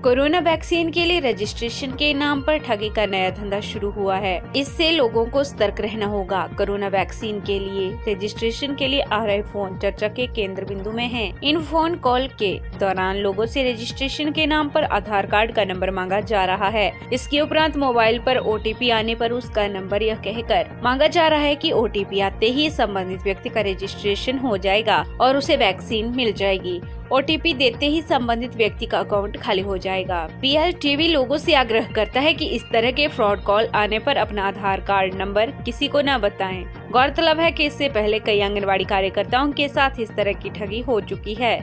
Corona vaccine के लिए registration के नाम पर ठगी का नया धंधा शुरू हुआ है। इससे लोगों को सतर्क रहना होगा। कोरोना वैक्सीन के लिए रजिस्ट्रेशन के लिए आ रहे फोन चर्चा के केंद्र बिंदु में हैं। इन फोन कॉल के दौरान लोगों से रजिस्ट्रेशन के नाम पर आधार कार्ड का नंबर मांगा जा रहा है। इसके उपरांत मोबाइल पर OTP आने पर उसका नंबर यह कहकर मांगा जा रहा है कि OTP आते ही संबंधित व्यक्ति का रजिस्ट्रेशन हो जाएगा और उसे वैक्सीन मिल जाएगी। OTP देते ही संबंधित व्यक्ति का अकाउंट खाली हो जाएगा। PLTV लोगों से आग्रह करता है कि इस तरह के फ्रॉड कॉल आने पर अपना आधार कार्ड नंबर किसी को न बताएं। गौरतलब है कि इससे पहले कई आंगनबाड़ी कार्यकर्ताओं के साथ इस तरह की ठगी हो चुकी है।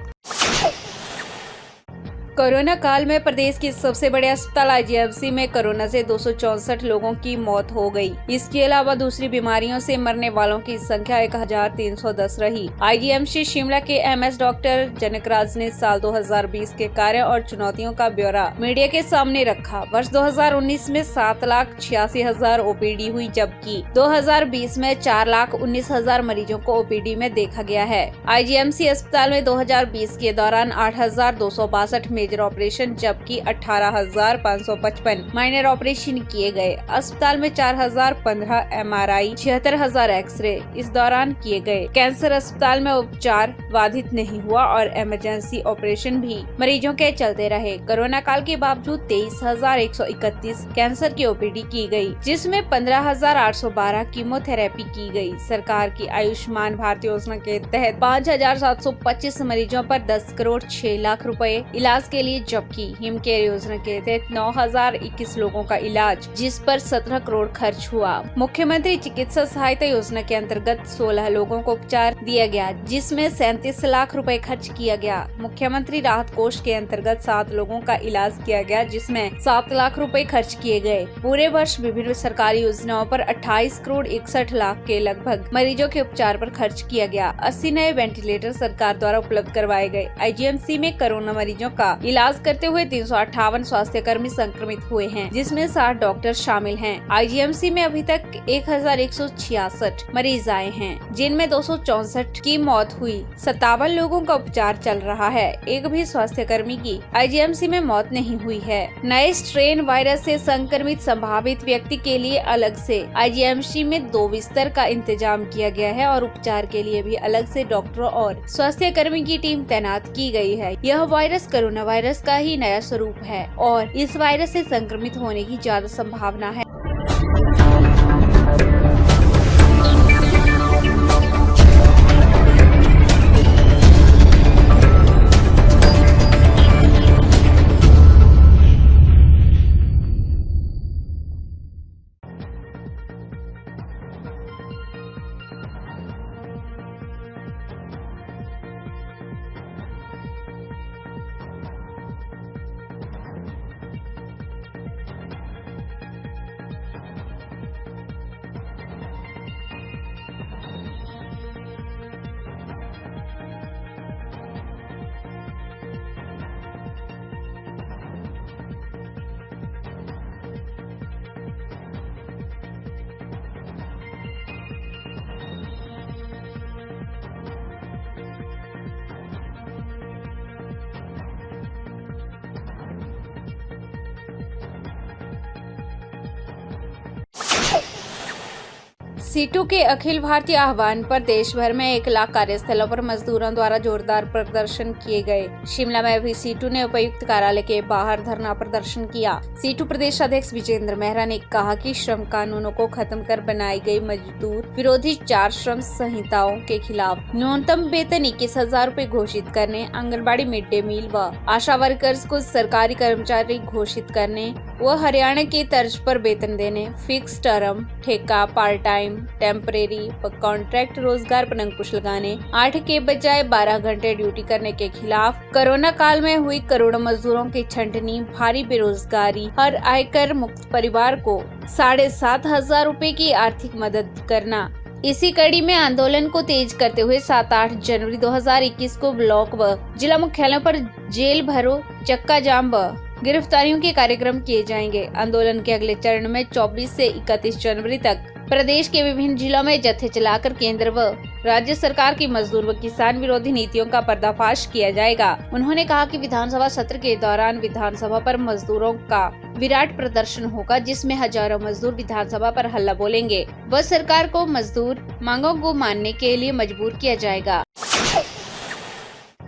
कोरोना काल में प्रदेश के सबसे बड़े अस्पताल IGMC में कोरोना से 264 लोगों की मौत हो गई। इसके अलावा दूसरी बीमारियों से मरने वालों की संख्या 1310 रही। IGMC शिमला के MS डॉक्टर जनकराज ने साल 2020 के कार्य और चुनौतियों का ब्यौरा मीडिया के सामने रखा। वर्ष 2019 में 7,86,000 OPD हुई, जबकि 2020 में 4,19,000 मरीजों को OPD में देखा गया है। IGMC अस्पताल में 2020 के दौरान 8,262 मेजर ऑपरेशन जबकि 18,555 माइनर ऑपरेशन किए गए। अस्पताल में 4,015 MRI, 76,000 एक्सरे इस दौरान किए गए। कैंसर अस्पताल में उपचार बाधित नहीं हुआ और इमरजेंसी ऑपरेशन भी मरीजों के चलते रहे। कोरोना काल के बावजूद 23,131 कैंसर की OPD की गई, जिसमें 15,812 कीमोथेरेपी की गई। सरकार की आयुष्मान भारत योजना के तहत 5,725 मरीजों पर 10 करोड़ 6 लाख रुपए इलाज के लिए, जबकि हिम केयर योजना के तहत 9,021 लोगों का इलाज, जिस पर 17 करोड़ खर्च हुआ। मुख्यमंत्री चिकित्सा सहायता योजना के अंतर्गत 16 लोगों को उपचार दिया गया, जिसमें 37 लाख रुपए खर्च किया गया। मुख्यमंत्री राहत कोष के अंतर्गत 7 लोगों का इलाज किया गया, जिसमें 7 लाख रुपए खर्च किए गए। पूरे वर्ष विभिन्न सरकारी योजनाओं पर 28 करोड़ 61 लाख के लगभग मरीजों के उपचार पर खर्च किया गया। 80 नए वेंटिलेटर सरकार द्वारा उपलब्ध करवाए गए। IGMC में कोरोना मरीजों का इलाज करते हुए 358 स्वास्थ्य कर्मी संक्रमित हुए हैं, जिसमें 60 डॉक्टर शामिल हैं। IGMC में अभी तक 1,166 मरीज आए हैं, जिनमें 264 की मौत हुई। 57 लोगों का उपचार चल रहा है। एक भी स्वास्थ्य कर्मी की IGMC में मौत नहीं हुई है। नए स्ट्रेन वायरस से संक्रमित संभावित व्यक्ति के लिए अलग से IGMC में 2 बिस्तर का इंतजाम किया गया है और उपचार के लिए भी अलग से डॉक्टरों और स्वास्थ्य कर्मी की टीम तैनात की गई है। यह वायरस कोरोना वायरस का ही नया स्वरूप है और इस वायरस से संक्रमित होने की ज्यादा संभावना है। सीटू के अखिल भारतीय आह्वान पर देश भर में 1 लाख कार्यस्थलों पर मजदूरों द्वारा जोरदार प्रदर्शन किए गए। शिमला में भी सीटू ने उपायुक्त कार्यालय के बाहर धरना प्रदर्शन किया। सीटू प्रदेश अध्यक्ष विजेंद्र मेहरा ने कहा कि श्रम कानूनों को खत्म कर बनाई गई मजदूर विरोधी 4 श्रम संहिताओं के खिलाफ न्यूनतम वेतन 21,000 रूपए घोषित करने, आंगनबाड़ी मिड डे मील व आशा वर्कर्स को सरकारी कर्मचारी घोषित करने व हरियाणा की तर्ज पर वेतन देने, फिक्स टर्म, ठेका, पार्ट टाइम, टेम्परेरी व कॉन्ट्रैक्ट रोजगार पर अंकुश लगाने, 8 के बजाय 12 घंटे ड्यूटी करने के खिलाफ, कोरोना काल में हुई करोड़ों मजदूरों की छंटनी, भारी बेरोजगारी, हर आयकर मुक्त परिवार को 7,500 रूपए की आर्थिक मदद करना। इसी कड़ी में आंदोलन को तेज करते हुए 7-8 जनवरी 2021 को ब्लॉक व जिला मुख्यालयों पर जेल भरो, चक्का जाम व गिरफ्तारियों के कार्यक्रम किए जाएंगे। आंदोलन के अगले चरण में 24 से 31 जनवरी तक प्रदेश के विभिन्न जिलों में जत्थे चलाकर केंद्र व राज्य सरकार की मजदूर व किसान विरोधी नीतियों का पर्दाफाश किया जाएगा। उन्होंने कहा कि विधानसभा सत्र के दौरान विधानसभा पर मजदूरों का विराट प्रदर्शन होगा, जिसमें हजारों मजदूर विधानसभा पर हल्ला बोलेंगे व सरकार को मजदूर मांगों को मानने के लिए मजबूर किया जाएगा।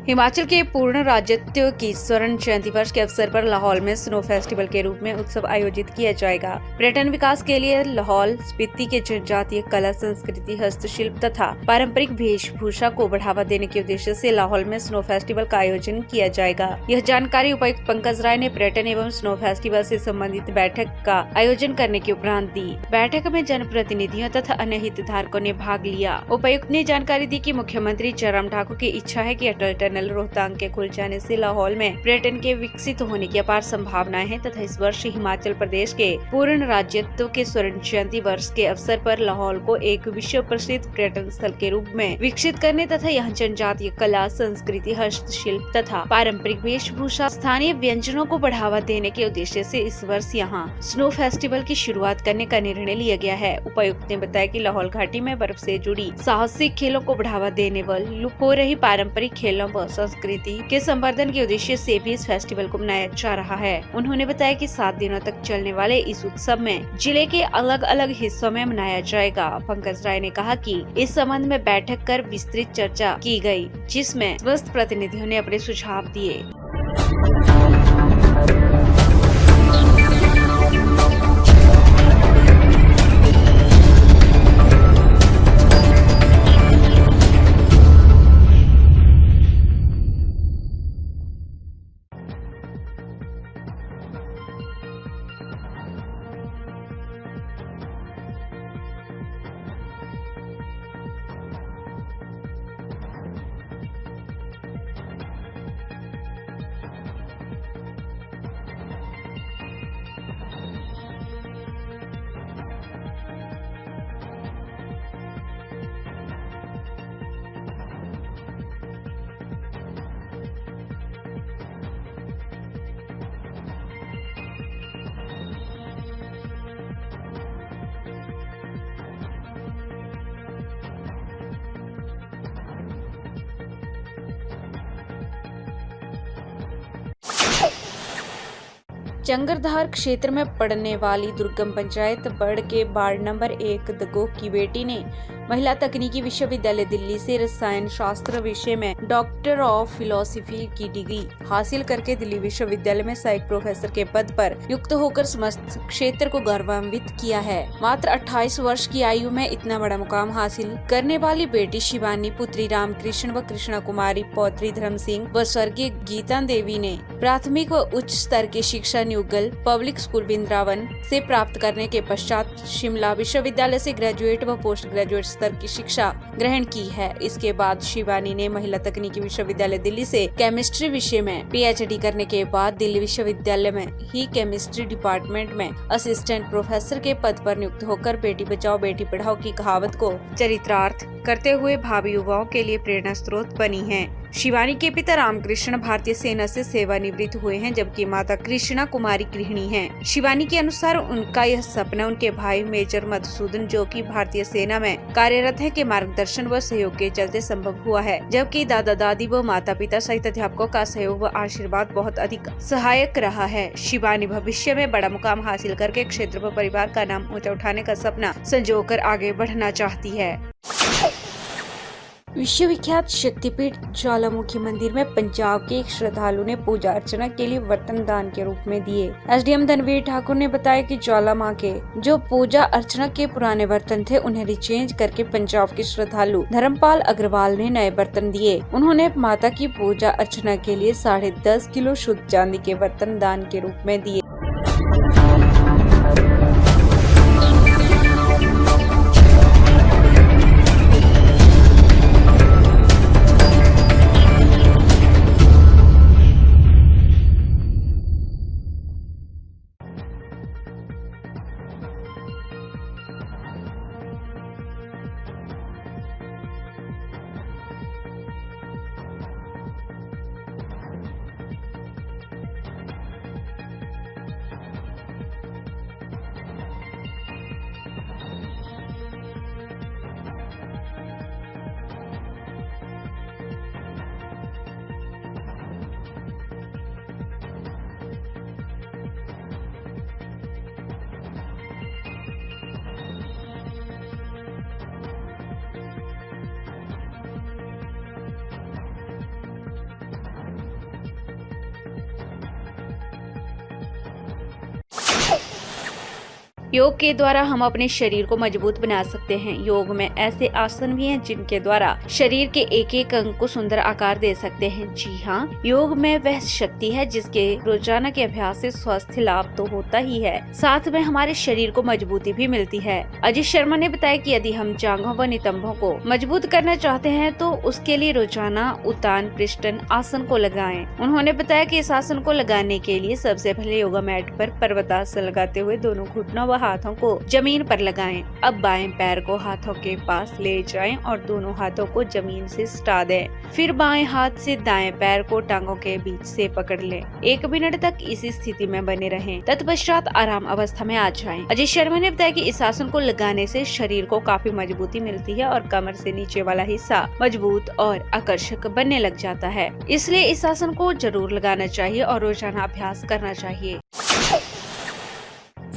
हिमाचल के पूर्ण राज्यत्व की स्वर्ण जयंती वर्ष के अवसर पर लाहौल में स्नो फेस्टिवल के रूप में उत्सव आयोजित किया जाएगा। पर्यटन विकास के लिए लाहौल स्पीति के जनजातीय कला, संस्कृति, हस्तशिल्प तथा पारंपरिक वेशभूषा को बढ़ावा देने के उद्देश्य से लाहौल में स्नो फेस्टिवल का आयोजन किया जाएगा। यह जानकारी उपायुक्त पंकज राय ने पर्यटन एवं स्नो फेस्टिवल से संबंधित बैठक का आयोजन करने के उपरांत दी। बैठक में जनप्रतिनिधियों तथा अन्य हितधारकों ने भाग लिया। उपायुक्त ने जानकारी दी कि मुख्यमंत्री जयराम ठाकुर की इच्छा है कि अटल टनल रोहतांग के खुल जाने से लाहौल में पर्यटन के विकसित होने की अपार संभावनाएं हैं तथा इस वर्ष हिमाचल प्रदेश के पूर्ण राज्यत्व के स्वर्ण जयंती वर्ष के अवसर पर लाहौल को एक विश्व प्रसिद्ध पर्यटन स्थल के रूप में विकसित करने तथा यहाँ जनजातीय कला, संस्कृति, हस्तशिल्प तथा पारंपरिक वेशभूषा, स्थानीय व्यंजनों को बढ़ावा देने के उद्देश्य से इस वर्ष यहाँ स्नो फेस्टिवल की शुरुआत करने का निर्णय लिया गया है। उपायुक्त ने बताया कि लाहौल घाटी में बर्फ से जुड़ी साहसिक खेलों को बढ़ावा देने व लुप्त हो रही पारंपरिक खेलों व संस्कृति के संवर्धन के उद्देश्य से भी इस फेस्टिवल को मनाया जा रहा है। उन्होंने बताया कि 7 दिनों तक चलने वाले इस उत्सव में जिले के अलग अलग हिस्सों में मनाया जाएगा। पंकज राय ने कहा कि इस संबंध में बैठक कर विस्तृत चर्चा की गई, जिसमें समस्त प्रतिनिधियों ने अपने सुझाव दिए। चंगरधार क्षेत्र में पड़ने वाली दुर्गम पंचायत बड़ के वार्ड नंबर 1 दगोह की बेटी ने महिला तकनीकी विश्वविद्यालय दिल्ली से रसायन शास्त्र विषय में डॉक्टर ऑफ फिलोसफी की डिग्री हासिल करके दिल्ली विश्वविद्यालय में सहायक प्रोफेसर के पद पर युक्त होकर समस्त क्षेत्र को गौरवान्वित किया है। मात्र 28 वर्ष की आयु में इतना बड़ा मुकाम हासिल करने वाली बेटी शिवानी पुत्री रामकृष्ण व कृष्णा कुमारी पौत्री धर्म सिंह व स्वर्गीय गीता देवी ने प्राथमिक व उच्च स्तर की शिक्षा न्यूगल पब्लिक स्कूल बिंद्रावन से प्राप्त करने के पश्चात शिमला विश्वविद्यालय से ग्रेजुएट व पोस्ट ग्रेजुएट स्तर की शिक्षा ग्रहण की है। इसके बाद शिवानी ने महिला तकनीकी विश्वविद्यालय दिल्ली से केमिस्ट्री विषय में पीएचडी करने के बाद दिल्ली विश्वविद्यालय में ही केमिस्ट्री डिपार्टमेंट में असिस्टेंट प्रोफेसर के पद पर नियुक्त होकर बेटी बचाओ बेटी पढ़ाओ की कहावत को चरितार्थ करते हुए भावी युवाओं के लिए प्रेरणा स्रोत बनी है। शिवानी के पिता रामकृष्ण भारतीय सेना से सेवानिवृत्त हुए हैं, जबकि माता कृष्णा कुमारी गृहिणी हैं। शिवानी के अनुसार उनका यह सपना उनके भाई मेजर मधुसूदन, जो कि भारतीय सेना में कार्यरत हैं, के मार्गदर्शन व सहयोग के चलते संभव हुआ है, जबकि दादा दादी व माता पिता सहित अध्यापकों का सहयोग व आशीर्वाद बहुत अधिक सहायक रहा है। शिवानी भविष्य में बड़ा मुकाम हासिल करके क्षेत्र व परिवार का नाम ऊंचा उठाने का सपना संजोकर आगे बढ़ना चाहती है। विश्वविख्यात शक्तिपीठ ज्वालामुखी मंदिर में पंजाब के एक श्रद्धालु ने पूजा अर्चना के लिए बर्तन दान के रूप में दिए। एसडीएम धनवीर ठाकुर ने बताया कि ज्वाला मां के जो पूजा अर्चना के पुराने बर्तन थे, उन्हें रिचेंज करके पंजाब के श्रद्धालु धर्मपाल अग्रवाल ने नए बर्तन दिए। उन्होंने माता की पूजा अर्चना के लिए 10.5 किलो शुद्ध चांदी के बर्तन दान के रूप में दिए। योग के द्वारा हम अपने शरीर को मजबूत बना सकते हैं। योग में ऐसे आसन भी हैं जिनके द्वारा शरीर के एक एक अंग को सुंदर आकार दे सकते हैं। जी हाँ, योग में वह शक्ति है जिसके रोजाना के अभ्यास से स्वास्थ्य लाभ तो होता ही है, साथ में हमारे शरीर को मजबूती भी मिलती है। अजय शर्मा ने बताया कि यदि हम जांघों व नितंबों को मजबूत करना चाहते हैं तो उसके लिए रोजाना उत्तान पृष्ठन आसन को लगाएं। उन्होंने बताया कि इस आसन को लगाने के लिए सबसे पहले योगा मैट पर पर्वतासन लगाते हुए दोनों घुटनों व हाथों को जमीन पर लगाएं। अब बाएं पैर को हाथों के पास ले जाएं और दोनों हाथों को जमीन से सटा दें। फिर बाएं हाथ से दाएं पैर को टांगों के बीच से पकड़ लें। 1 मिनट तक इसी स्थिति में बने रहें। तत्पश्चात आराम अवस्था में आ जाएं। अजय शर्मा ने बताया कि इस आसन को लगाने से शरीर को काफी मजबूती मिलती है और कमर से नीचे वाला हिस्सा मजबूत और आकर्षक बनने लग जाता है। इसलिए इस आसन को जरूर लगाना चाहिए और रोजाना अभ्यास करना चाहिए।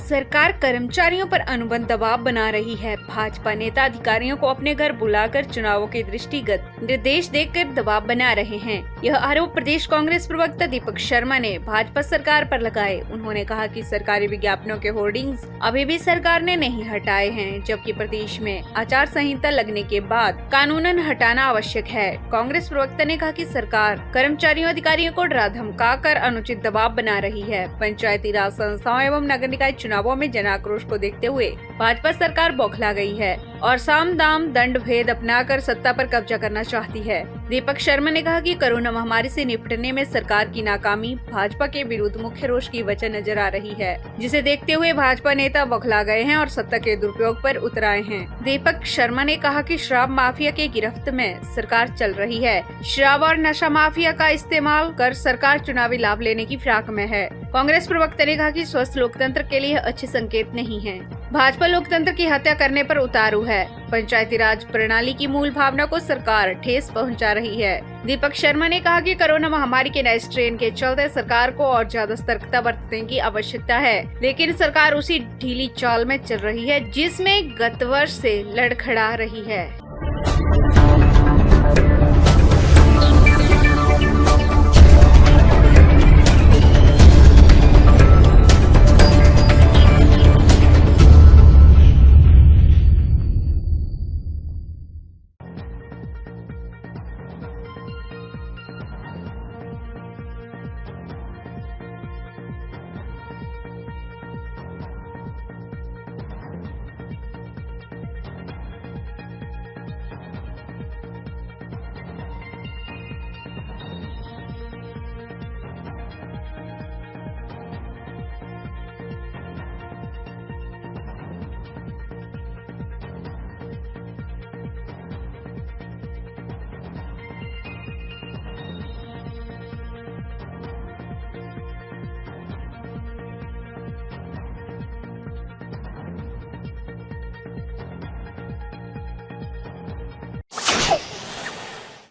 सरकार कर्मचारियों पर अनुबंध दबाव बना रही है। भाजपा नेता अधिकारियों को अपने घर बुलाकर चुनावों के दृष्टिगत निर्देश देकर दबाव बना रहे हैं। यह आरोप प्रदेश कांग्रेस प्रवक्ता दीपक शर्मा ने भाजपा सरकार पर लगाए। उन्होंने कहा कि सरकारी विज्ञापनों के होर्डिंग्स अभी भी सरकार ने नहीं हटाए हैं, जबकि प्रदेश में आचार संहिता लगने के बाद कानूनन हटाना आवश्यक है। कांग्रेस प्रवक्ता ने कहा कि सरकार कर्मचारियों अधिकारियों को डरा धमका कर अनुचित दबाव बना रही है। पंचायती राज संस्थाओं एवं नगर निकाय चुनावों में जन आक्रोश को देखते हुए भाजपा सरकार बौखला गई है और साम दाम दंड भेद अपनाकर सत्ता पर कब्जा करना चाहती है। दीपक शर्मा ने कहा कि कोरोना महामारी से निपटने में सरकार की नाकामी भाजपा के विरुद्ध मुख्य रोष की वजह नजर आ रही है, जिसे देखते हुए भाजपा नेता बौखला गए हैं और सत्ता के दुरुपयोग पर उतर आए हैं। दीपक शर्मा ने कहा कि शराब माफिया के गिरफ्त में सरकार चल रही है। शराब और नशा माफिया का इस्तेमाल कर सरकार चुनावी लाभ लेने की फिराक में है। कांग्रेस प्रवक्ता ने कहा कि स्वस्थ लोकतंत्र के लिए अच्छे संकेत नहीं है। भाजपा लोकतंत्र की हत्या करने पर उतारू है। पंचायती राज प्रणाली की मूल भावना को सरकार ठेस पहुंचा रही है। दीपक शर्मा ने कहा कि कोरोना महामारी के नए स्ट्रेन के चलते सरकार को और ज्यादा सतर्कता बरतने की आवश्यकता है, लेकिन सरकार उसी ढीली चाल में चल रही है जिसमें गत वर्ष से लड़खड़ा रही है।